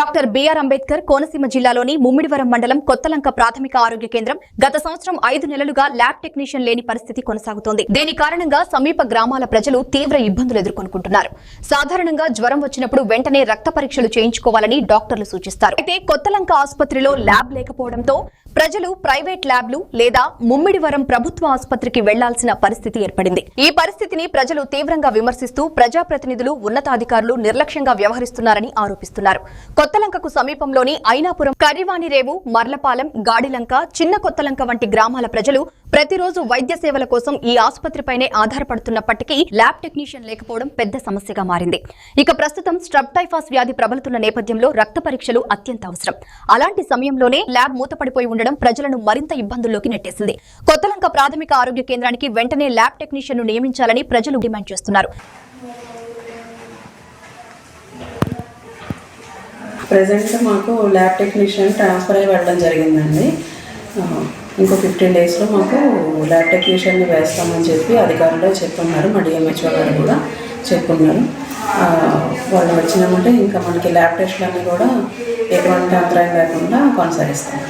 Doctor BR Ambedkar Konaseema జిల్లాలోని ముమ్మిడివరం మండలం కొత్తలంక ప్రాథమిక ఆరోగ్య కేంద్రం గత సంవత్సరం 5 నెలలుగా ల్యాబ్ టెక్నీషియన్ లేని పరిస్థితి కొనసాగుతోంది. దీని కారణంగా సమీప గ్రామాల ప్రజలు తీవ్ర ఇబ్బందులు ఎదుర్కొంటున్నారు. సాధారణంగా జ్వరం వచ్చినప్పుడు వెంటనే రక్త పరీక్షలు చేయించుకోవాలని డాక్టర్లు సూచిస్తారు. అయితే కొత్తలంక ఆసుపత్రిలో ల్యాబ్ లేకపోవడంతో ప్రజలు ప్రైవేట్ ల్యాబ్లు లేదా ముమ్మిడివరం ప్రభుత్వ ఆసుపత్రికి వెళ్లాల్సిన పరిస్థితి ఏర్పడింది. ఈ పరిస్థితిని ప్రజలు తీవ్రంగా విమర్శిస్తూ ప్రజాప్రతినిధులు, ఉన్నతాధికారులు నిర్లక్ష్యంగా వ్యవహరిస్తున్నారని ఆరోపిస్తున్నారు. కొత్తలంకకు సమీపంలోని ఐనాపురం, కర్రివాణిరేవు, మర్లపాలెం, గాడిలంక, చిన్న కొత్తలంక వంటి గ్రామాల ప్రజలు ప్రతిరోజు వైద్య సేవల కోసం ఈ ఆసుపత్రిపైనే ఆధారపడుతున్నప్పటికీ ల్యాబ్ టెక్నీషియన్ లేకపోవడం పెద్ద సమస్యగా మారింది. ఇక ప్రస్తుతం స్ట్రెప్టైఫాస్ వ్యాధి ప్రబలుతున్న నేపథ్యంలో రక్త పరీక్షలు అత్యంత అవసరం. అలాంటి సమయంలోనే ల్యాబ్ మూతపడిపోయి ఉండడం ప్రజలను మరింత ఇబ్బందుల్లోకి నెట్టేసింది. కొత్తలంక ప్రాథమిక ఆరోగ్య కేంద్రానికి వెంటనే ల్యాబ్ టెక్నీషియన్ ను నియమించాలని ప్రజలు డిమాండ్ చేస్తున్నారు. ప్రెజెంట్ మాకు ల్యాబ్ టెక్నీషియన్ ట్రాన్స్ఫర్ అయ్యి వెళ్ళడం జరిగిందండి. ఇంకో 15 డేస్లో మాకు ల్యాబ్ టెక్నీషియన్ని వేస్తామని చెప్పి అధికారులు చెప్పున్నారు. మా డిఎంహెచ్ఓ గారు కూడా చెప్పున్నారు. వాళ్ళు వచ్చినామంటే ఇంకా మనకి ల్యాబ్ టెస్టులన్నీ కూడా ఎటువంటి అంతరాయం లేకుండా కొనసాగిస్తాం.